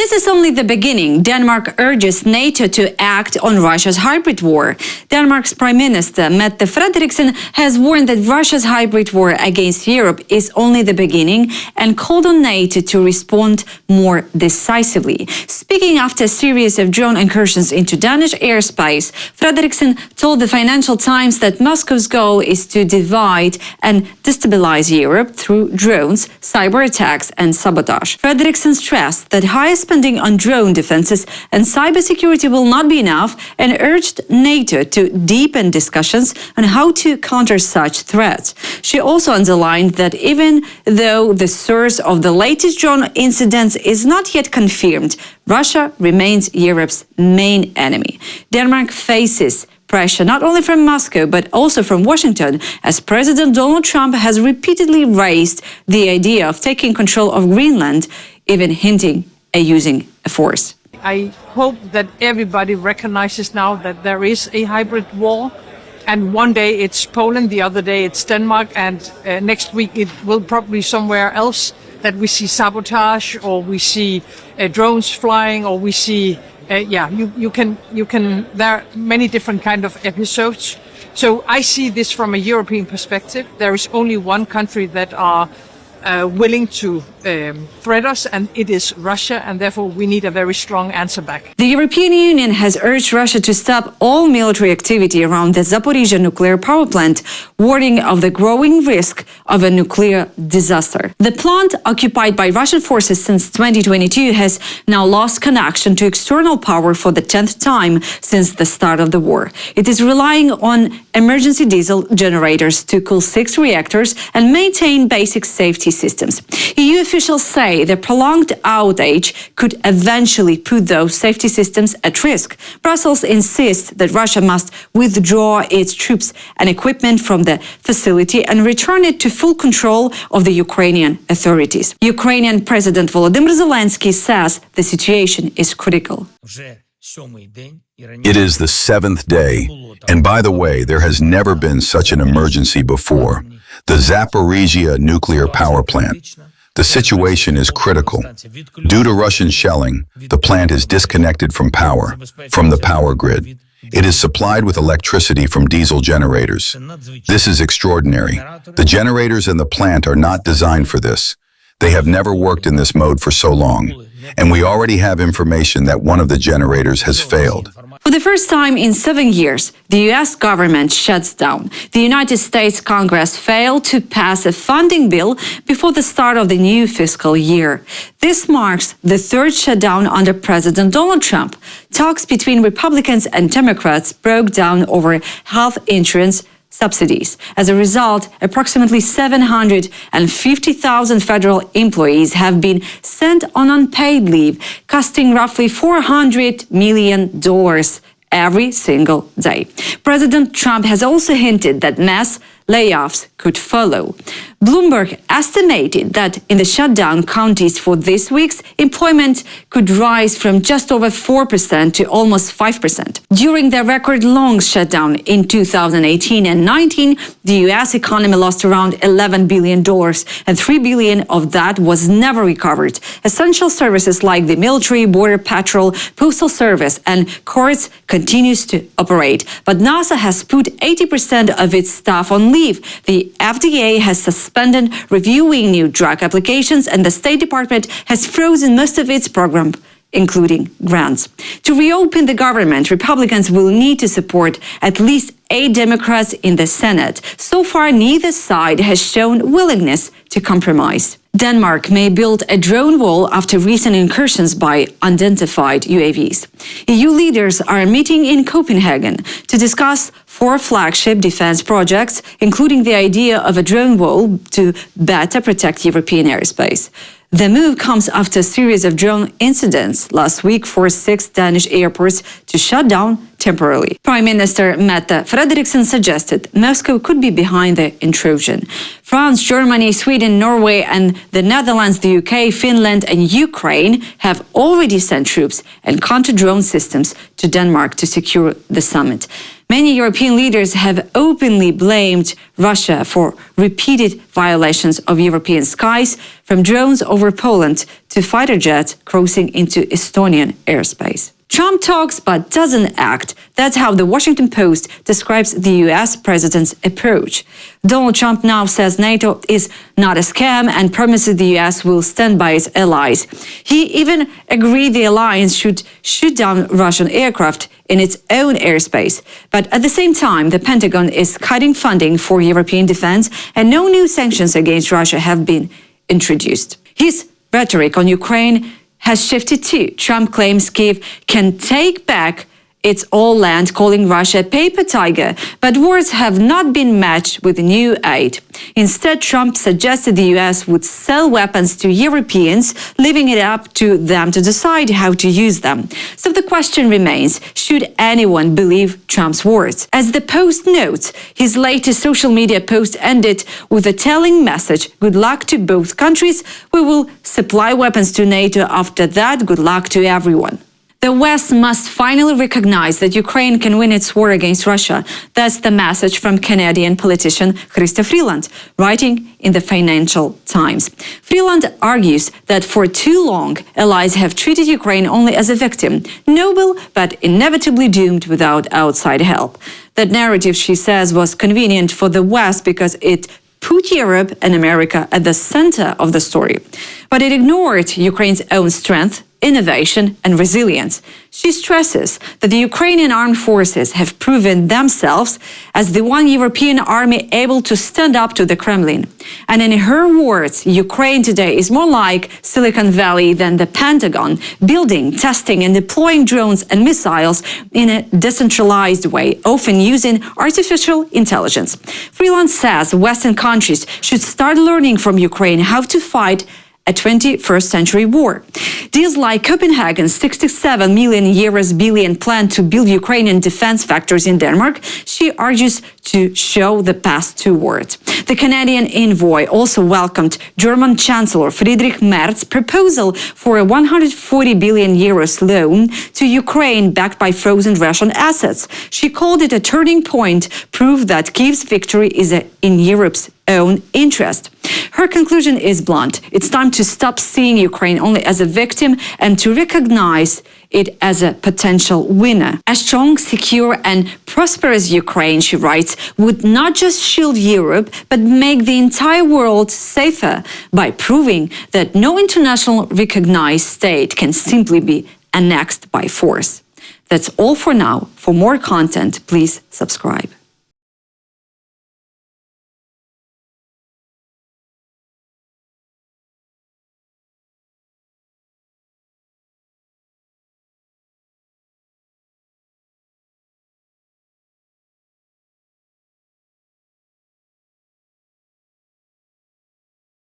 This is only the beginning. Denmark urges NATO to act on Russia's hybrid war. Denmark's Prime Minister, Mette Frederiksen, has warned that Russia's hybrid war against Europe is only the beginning and called on NATO to respond more decisively. Speaking after a series of drone incursions into Danish airspace, Frederiksen told the Financial Times that Moscow's goal is to divide and destabilize Europe through drones, cyber attacks and sabotage. Frederiksen stressed that higher spending on drone defenses and cybersecurity will not be enough and urged NATO to deepen discussions on how to counter such threats. She also underlined that even though the source of the latest drone incidents is not yet confirmed, Russia remains Europe's main enemy. Denmark faces pressure not only from Moscow but also from Washington, as President Donald Trump has repeatedly raised the idea of taking control of Greenland, even hinting at using a force. I hope that everybody recognizes now that there is a hybrid war, and one day it's Poland, the other day it's Denmark, and next week it will probably somewhere else that we see sabotage, or we see drones flying, or we see you can there are many different kind of episodes. So I see this from a European perspective. There is only one country that are willing to threat us, and it is Russia, and therefore we need a very strong answer back. The European Union has urged Russia to stop all military activity around the Zaporizhzhia nuclear power plant, warning of the growing risk of a nuclear disaster. The plant, occupied by Russian forces since 2022, has now lost connection to external power for the 10th time since the start of the war. It is relying on emergency diesel generators to cool 6 reactors and maintain basic safety systems. EU officials say the prolonged outage could eventually put those safety systems at risk. Brussels insists that Russia must withdraw its troops and equipment from the facility and return it to full control of the Ukrainian authorities. Ukrainian President Volodymyr Zelensky says the situation is critical. It is the 7th day, and by the way, there has never been such an emergency before. The Zaporizhzhia nuclear power plant. The situation is critical. Due to Russian shelling, the plant is disconnected from power, from the power grid. It is supplied with electricity from diesel generators. This is extraordinary. The generators in the plant are not designed for this. They have never worked in this mode for so long, and we already have information that one of the generators has failed. For the first time in 7 years, the U.S. government shuts down. The United States Congress failed to pass a funding bill before the start of the new fiscal year. This marks the 3rd shutdown under President Donald Trump. Talks between Republicans and Democrats broke down over health insurance subsidies. As a result, approximately 750,000 federal employees have been sent on unpaid leave, costing roughly $400 million every single day. President Trump has also hinted that mass layoffs could follow. Bloomberg estimated that in the shutdown counties for this week's employment could rise from just over 4% to almost 5%. During the record-long shutdown in 2018 and 19, the U.S. economy lost around $11 billion, and $3 billion of that was never recovered. Essential services like the military, border patrol, postal service, and courts continues to operate. But NASA has put 80% of its staff on leave. The FDA has suspended reviewing new drug applications, and the State Department has frozen most of its program, including grants. To reopen the government, Republicans will need to support at least 8 Democrats in the Senate. So far, neither side has shown willingness to compromise. Denmark may build a drone wall after recent incursions by unidentified UAVs. EU leaders are meeting in Copenhagen to discuss 4 flagship defense projects, including the idea of a drone wall to better protect European airspace. The move comes after a series of drone incidents. Last week forced 6 Danish airports to shut down temporarily. Prime Minister Mette Frederiksen suggested Moscow could be behind the intrusion. France, Germany, Sweden, Norway and the Netherlands, the UK, Finland and Ukraine have already sent troops and counter-drone systems to Denmark to secure the summit. Many European leaders have openly blamed Russia for repeated violations of European skies, from drones over Poland to fighter jets crossing into Estonian airspace. Trump talks but doesn't act. That's how the Washington Post describes the US president's approach. Donald Trump now says NATO is not a scam and promises the US will stand by its allies. He even agreed the alliance should shoot down Russian aircraft in its own airspace. But at the same time, the Pentagon is cutting funding for European defense and no new sanctions against Russia have been introduced. His rhetoric on Ukraine has shifted too. Trump claims Kyiv can take back its old land, calling Russia a paper tiger, but words have not been matched with new aid. Instead, Trump suggested the US would sell weapons to Europeans, leaving it up to them to decide how to use them. So the question remains, should anyone believe Trump's words? As the Post notes, his latest social media post ended with a telling message: good luck to both countries. We will supply weapons to NATO. After that, good luck to everyone. The West must finally recognize that Ukraine can win its war against Russia. That's the message from Canadian politician Chrystia Freeland, writing in the Financial Times. Freeland argues that for too long, allies have treated Ukraine only as a victim, noble but inevitably doomed without outside help. That narrative, she says, was convenient for the West because it put Europe and America at the center of the story. But it ignored Ukraine's own strength, innovation and resilience. She stresses that the Ukrainian armed forces have proven themselves as the one European army able to stand up to the Kremlin. And in her words, Ukraine today is more like Silicon Valley than the Pentagon, building, testing and deploying drones and missiles in a decentralized way, often using artificial intelligence. Freeland says Western countries should start learning from Ukraine how to fight a 21st century war. Deals like Copenhagen's 67 million euros billion plan to build Ukrainian defense factories in Denmark, she argues to show the path toward. The Canadian envoy also welcomed German Chancellor Friedrich Merz's proposal for a 140 billion euros loan to Ukraine backed by frozen Russian assets. She called it a turning point, proof that Kyiv's victory is in Europe's own interest. Her conclusion is blunt. It's time to stop seeing Ukraine only as a victim and to recognize it as a potential winner. A strong, secure and prosperous Ukraine, she writes, would not just shield Europe, but make the entire world safer by proving that no international recognized state can simply be annexed by force. That's all for now. For more content, please subscribe.